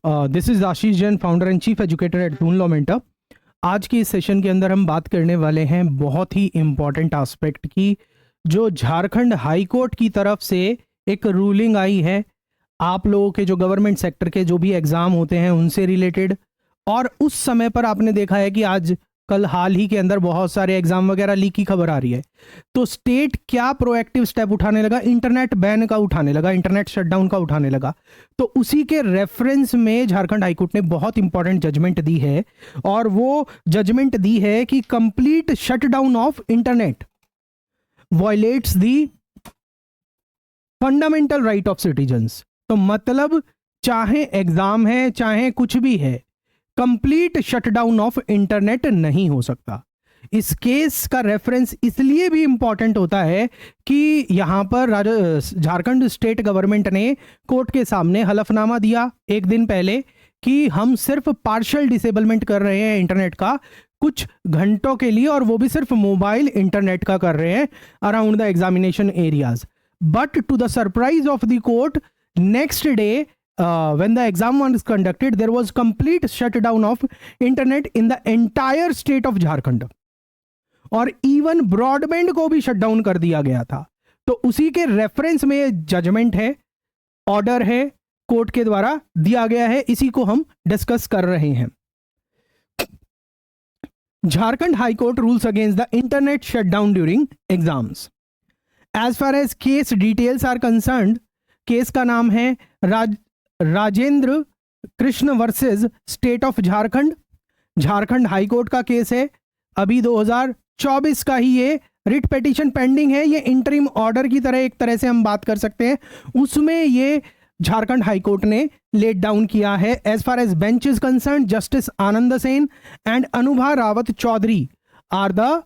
This is Ashish Jain, founder and chief educator eight Doon law mentor. आज के इस session के अंदर हम बात करने वाले हैं बहुत ही इम्पॉर्टेंट एस्पेक्ट की, जो झारखंड हाई कोर्ट की तरफ से एक रूलिंग आई है आप लोगों के जो गवर्नमेंट सेक्टर के जो भी एग्जाम होते हैं उनसे रिलेटेड। और उस समय पर आपने देखा है कि आज कल हाल ही के अंदर बहुत सारे एग्जाम वगैरह लीक की खबर आ रही है। तो स्टेट क्या प्रोएक्टिव स्टेप उठाने लगा, इंटरनेट बैन का उठाने लगा, इंटरनेट शटडाउन का उठाने लगा। तो उसी के रेफरेंस में झारखंड हाईकोर्ट ने बहुत इंपॉर्टेंट जजमेंट दी है, और वो जजमेंट दी है कि complete shutdown of internet violets the fundamental right of citizens. तो मतलब चाहे एग्जाम है चाहे कुछ भी है, कंप्लीट शटडाउन ऑफ इंटरनेट नहीं हो सकता। इस केस का रेफरेंस इसलिए भी इंपॉर्टेंट होता है कि यहां पर झारखंड स्टेट गवर्नमेंट ने कोर्ट के सामने हलफनामा दिया एक दिन पहले कि हम सिर्फ पार्शियल डिसेबलमेंट कर रहे हैं इंटरनेट का कुछ घंटों के लिए, और वो भी सिर्फ मोबाइल इंटरनेट का कर रहे हैं around the examination areas. But to the surprise of the court, next day when the exam was conducted, there was complete shutdown of internet in the entire state of Jharkhand, और even broadband को भी shutdown कर दिया गया था। तो उसी के रेफरेंस में ये जजमेंट है, ऑर्डर है, कोर्ट के द्वारा दिया गया है, इसी को हम डिस्कस कर रहे हैं। Jharkhand high court rules against the internet shutdown during exams. As far as case details are concerned, case का नाम है Rajendra Krishna versus state of Jharkhand. Jharkhand high court का केस है, अभी 2024 का ही ये रिट पिटीशन पेंडिंग है। ये इंटरिम ऑर्डर की तरह एक तरह से हम बात कर सकते हैं, उसमें ये झारखंड हाई कोर्ट ने लेट डाउन किया है। As far as bench is concern, justice Anand Sen and Anubha Rawat Choudhary are the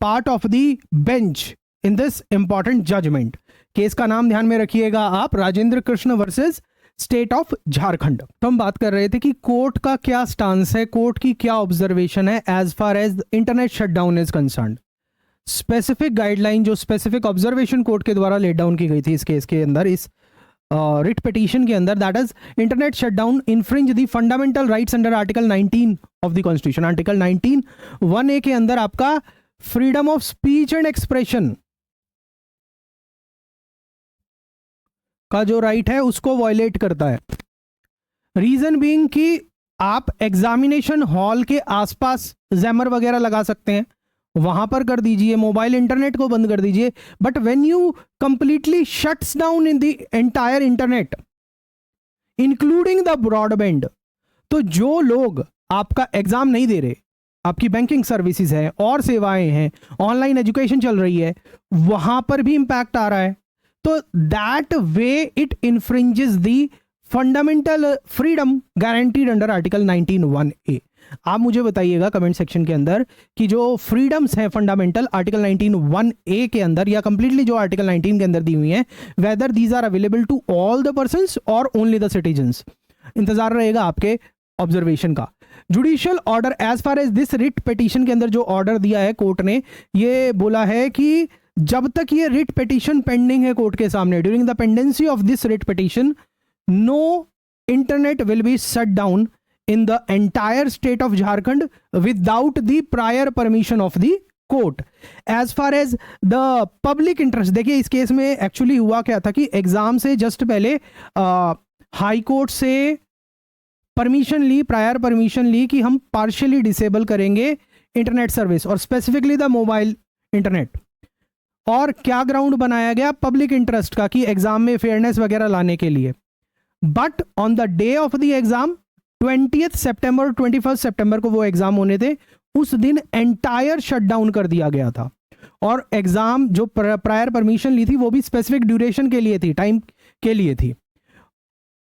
part of the bench in this important judgment. Case का नाम ध्यान में रखिएगा आप, Rajendra Krishna versus state of Jharkhand. तो हम बात कर रहे थे कि कोर्ट का क्या स्टांस है, कोर्ट की क्या ऑब्जर्वेशन है as far as internet shutdown is concerned. Specific guideline, जो स्पेसिफिक ऑब्जर्वेशन कोर्ट के द्वारा लेट डाउन की गई थी इस केस के अंदर, इस रिट पिटीशन के अंदर, that is internet shutdown infringe the fundamental rights under article 19 of the constitution. Article 19 1A के अंदर आपका freedom of speech and expression का जो राइट है उसको वायलेट करता है। रीजन बीइंग कि आप एग्जामिनेशन हॉल के आसपास जैमर वगैरह लगा सकते हैं, वहां पर कर दीजिए, मोबाइल इंटरनेट को बंद कर दीजिए, but when you completely shuts down in the entire internet including the broadband, तो जो लोग आपका एग्जाम नहीं दे रहे, आपकी बैंकिंग सर्विसेज है और सेवाएं हैं, ऑनलाइन एजुकेशन चल रही है, वहां पर भी इंपैक्ट आ रहा है। तो that way it infringes the fundamental freedom guaranteed under article 19 1A। आप मुझे बताइएगा कमेंट सेक्शन के अंदर कि जो फ्रीडम्स हैं फंडामेंटल आर्टिकल 19 1A के अंदर, या कंप्लीटली जो आर्टिकल 19 के अंदर दी हुई हैं, whether these are available to all the persons और ओनली द सिटीजन्स। इंतजार रहेगा आपके ऑब्जर्वेशन का। Judicial order, as far as this writ petition के अंदर जो ऑर्डर दिया है कोर्ट ने, ये बोला है कि जब तक ये रिट पिटीशन पेंडिंग है कोर्ट के सामने, during the pendency of this writ petition, no internet will be shut down in the entire state of Jharkhand without the prior permission of the court. As far as the public interest, देखिए इस case में actually हुआ क्या था कि exam से just पहले high court से परमिशन ली, प्रायर परमिशन ली कि हम पार्शियली डिसेबल करेंगे इंटरनेट सर्विस, और स्पेसिफिकली द मोबाइल इंटरनेट। और क्या ग्राउंड बनाया गया, पब्लिक इंटरेस्ट का, कि एग्जाम में फेयरनेस वगैरह लाने के लिए। But on the day of the exam 20 सितंबर 21 सितंबर को वो एग्जाम होने थे, उस दिन एंटायर शटडाउन कर दिया गया था। और एग्जाम जो प्रायर परमिशन ली थी वो भी स्पेसिफिक ड्यूरेशन के लिए थी, टाइम के लिए थी।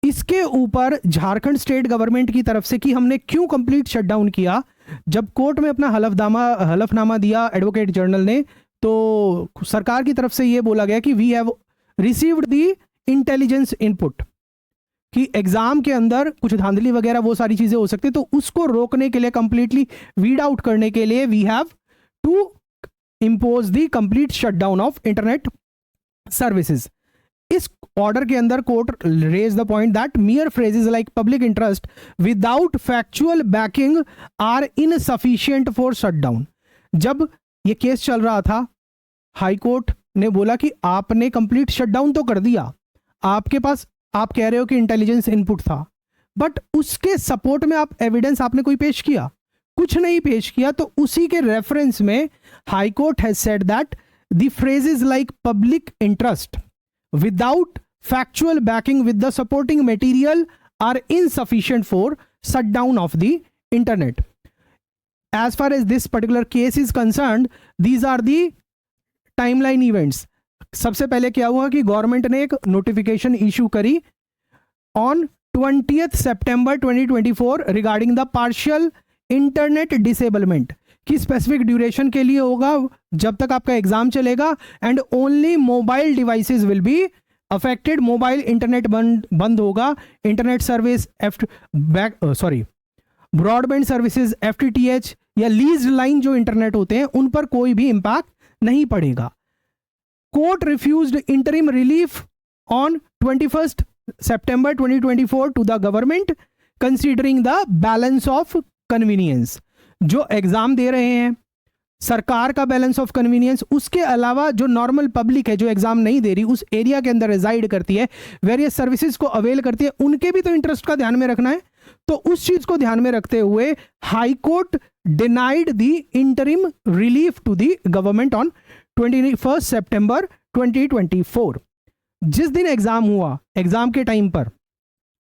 इसके ऊपर झारखंड स्टेट गवर्नमेंट की तरफ से कि हमने क्यों कंप्लीट शटडाउन किया, जब कोर्ट में अपना हलफनामा दिया एडवोकेट जनरल ने, तो सरकार की तरफ से यह बोला गया कि we have received the intelligence input, कि एग्जाम के अंदर कुछ धांधली वगैरह वो सारी चीजें हो सकती है, तो उसको रोकने के लिए, कंप्लीटली वीड आउट करने के लिए, we have to impose the complete shutdown of internet services. इस ऑर्डर के अंदर court raise the point that mere phrases like public interest without factual backing are insufficient for shutdown. जब ये case चल रहा था, हाई कोर्ट ने बोला कि आपने कंप्लीट शटडाउन तो कर दिया, आपके पास आप कह रहे हो कि इंटेलिजेंस इनपुट था, बट उसके सपोर्ट में आप एविडेंस आपने कोई पेश किया? कुछ नहीं पेश किया। तो उसी के रेफरेंस में high court has said that the phrases like public interest without factual backing with the supporting material are insufficient for shutdown of the internet. As far as this particular case is concerned, these are the timeline events. सबसे पहले क्या हुआ कि government ने एक notification issue करी on 20th September 2024 regarding the partial internet disablement, कि specific duration के लिए होगा जब तक आपका एग्जाम चलेगा, and only mobile devices will be affected. Mobile internet बंद होगा, internet service broadband services FTTH या लीज लाइन जो इंटरनेट होते हैं उन पर कोई भी इंपैक्ट नहीं पड़ेगा। Court refused interim relief on 21st September 2024 to the government considering the balance of convenience. जो एग्जाम दे रहे हैं सरकार का बैलेंस ऑफ कन्वीनियंस, उसके अलावा जो नॉर्मल पब्लिक है जो एग्जाम नहीं दे रही, उस एरिया के अंदर रिजाइड करती है, वेरियस सर्विसेज को अवेल करती है, उनके भी तो इंटरेस्ट का ध्यान में रखना है। तो उस चीज को ध्यान में रखते हुए high court denied the interim relief to the government on 21st September 2024। जिस दिन एग्जाम हुआ, एग्जाम के टाइम पर,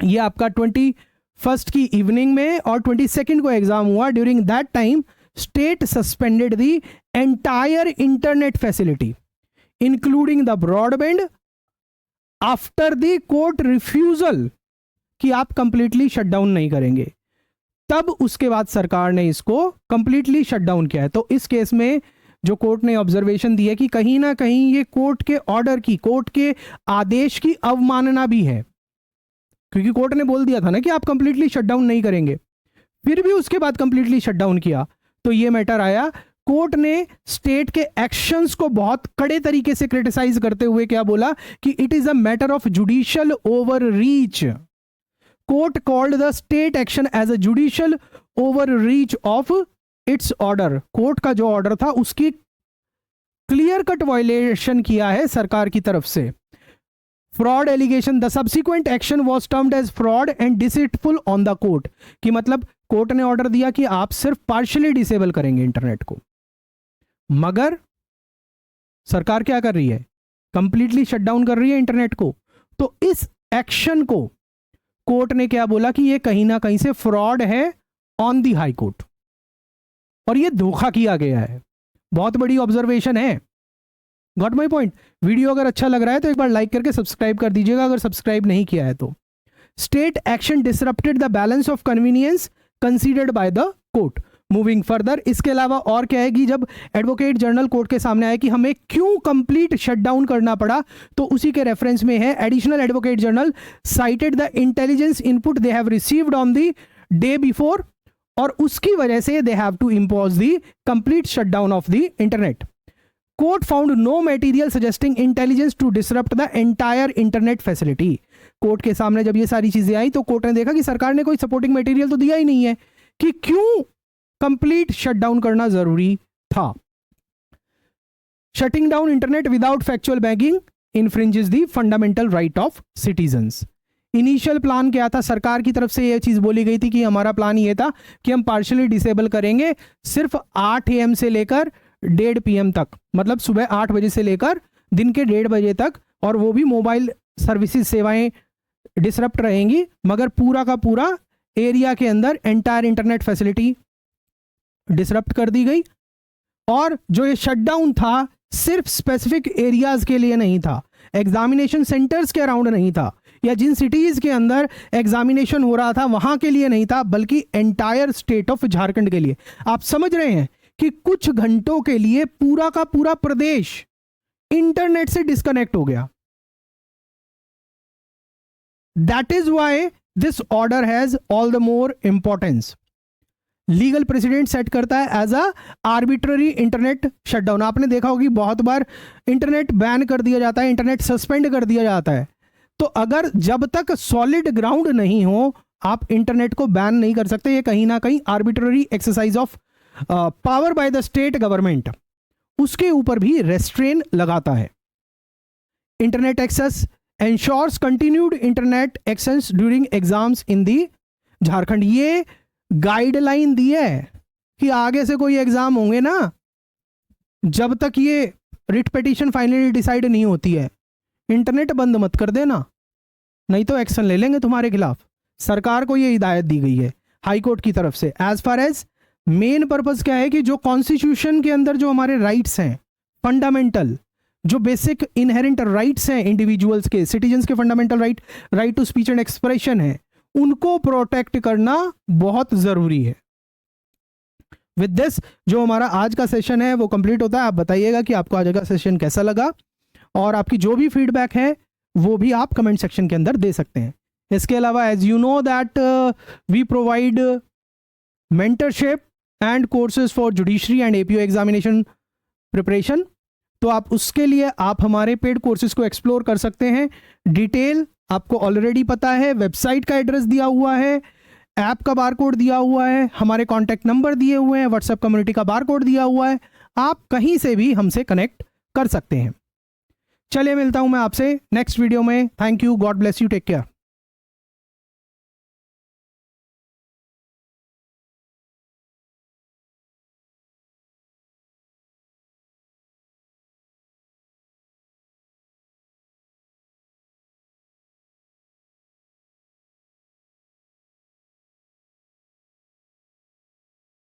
यह आपका 21st की इवनिंग में और 22nd को एग्जाम हुआ, during that time state suspended the entire internet facility including the broadband after the court refusal कि आप कंप्लीटली शटडाउन नहीं करेंगे। तब उसके बाद सरकार ने इसको कंप्लीटली शटडाउन किया है। तो इस केस में जो कोर्ट ने ऑब्जर्वेशन दी है कि कहीं ना कहीं ये कोर्ट के ऑर्डर की, कोर्ट के आदेश की अवमानना भी है, क्योंकि कोर्ट ने बोल दिया था ना कि आप कंप्लीटली शटडाउन नहीं करेंगे, फिर भी उसके बाद कंप्लीटली शटडाउन किया। तो ये मैटर आया। कोर्ट ने स्टेट के एक्शंस को बहुत कड़े तरीके से क्रिटिसाइज करते हुए क्या बोला कि it is a matter of judicial overreach. Court called the state action as a judicial overreach of its order. Court का जो ऑर्डर था उसकी क्लियर कट वायलेशन किया है सरकार की तरफ से। Fraud allegation, the subsequent action was termed as fraud and deceitful on the court, कि मतलब कोर्ट ने ऑर्डर दिया कि आप सिर्फ पार्शियली डिसेबल करेंगे इंटरनेट को, मगर सरकार क्या कर रही है, कंप्लीटली शटडाउन कर रही है इंटरनेट को। तो इस एक्शन को कोर्ट ने क्या बोला कि ये कहीं ना कहीं से फ्रॉड है ऑन दी हाई कोर्ट, और ये धोखा किया गया है। बहुत बड़ी ऑब्जर्वेशन है। Got my point. वीडियो अगर अच्छा लग रहा है तो एक बार लाइक करके सब्सक्राइब कर दीजिएगा अगर सब्सक्राइब नहीं किया है तो। State action disrupted the balance of convenience considered by the court. Moving further, इसके अलावा और क्या है कि जब एडवोकेट जनरल कोर्ट के सामने आया कि हमें क्यों कंप्लीट शटडाउन करना पड़ा, तो उसी के रेफरेंस में है additional advocate general cited the intelligence input they have received on the day before, और उसकी वजह से they have to impose the complete shutdown of the internet. Court found no material suggesting intelligence to disrupt the entire internet facility. Court के सामने जब ये सारी चीजें आई तो कोर्ट ने देखा कि सरकार ने कोई सपोर्टिंग मटेरियल तो दिया ही नहीं है कि क्यों कंप्लीट शटडाउन करना जरूरी था। Shutting down internet without factual backing infringes the fundamental right of citizens. Initial plan क्या था, सरकार की तरफ से यह चीज बोली गई थी कि हमारा प्लान ये था कि हम पार्शियली डिसेबल करेंगे सिर्फ 8 AM से लेकर 1:30 PM तक, मतलब सुबह 8 बजे से लेकर दिन के 1:30 बजे तक, और वो भी मोबाइल सर्विसेज सेवाएं डिसरप्ट रहेंगी, मगर पूरा का पूरा एरिया के अंदर एंटायर इंटरनेट फैसिलिटी डिसरप्ट कर दी गई। और जो ये शटडाउन था सिर्फ स्पेसिफिक एरियाज के लिए नहीं था, एग्जामिनेशन सेंटर्स के अराउंड नहीं था, या जिन सिटीज के अंदर एग्जामिनेशन हो रहा था वहां के लिए नहीं था, बल्कि एंटायर स्टेट ऑफ झारखंड के लिए। आप समझ रहे हैं कि कुछ घंटों के लिए पूरा का पूरा प्रदेश इंटरनेट से डिस्कनेक्ट हो गया। That is why this order has all the more importance. Legal precedent set करता है as a arbitrary internet shutdown. आपने देखा होगी बहुत बार इंटरनेट बैन कर दिया जाता है, इंटरनेट सस्पेंड कर दिया जाता है। तो अगर जब तक सॉलिड ग्राउंड नहीं हो आप इंटरनेट को बैन नहीं कर सकते। ये कहीं ना कहीं arbitrary exercise of power by the state government, उसके ऊपर भी रेस्ट्रेन लगाता है। Internet access ensures continued internet access during exams in the Jharkhand. ये गाइडलाइन दी है कि आगे से कोई एग्जाम होंगे ना, जब तक ये रिट पिटीशन फाइनली डिसाइड नहीं होती है इंटरनेट बंद मत कर देना, नहीं तो एक्शन ले लेंगे तुम्हारे खिलाफ। सरकार को ये हिदायत दी गई है हाई कोर्ट की तरफ से। As far as main purpose क्या है कि जो कॉन्स्टिट्यूशन के अंदर जो हमारे राइट्स हैं, फंडामेंटल जो बेसिक इनहेरेंट राइट्स हैं इंडिविजुअल्स के, सिटीजन्स के fundamental right to speech and expression है, उनको प्रोटेक्ट करना बहुत जरूरी है। विद दिस जो हमारा आज का सेशन है वो कंप्लीट होता है। आप बताइएगा कि आपको आज का सेशन कैसा लगा, और आपकी जो भी फीडबैक है वो भी आप कमेंट सेक्शन के अंदर दे सकते हैं। इसके अलावा as you know that we provide mentorship and courses for judiciary and APO examination preparation, तो आप उसके लिए आप हमारे पेड कोर्सेज को एक्सप्लोर कर सकते हैं। डिटेल आपको ऑलरेडी पता है, वेबसाइट का एड्रेस दिया हुआ है, ऐप का बारकोड दिया हुआ है, हमारे कॉन्टैक्ट नंबर दिए हुए हैं, व्हाट्सएप कम्युनिटी का बारकोड दिया हुआ है, आप कहीं से भी हमसे कनेक्ट कर सकते हैं। चलिए मिलता हूं मैं आपसे नेक्स्ट वीडियो में। Thank you, God bless you, take care.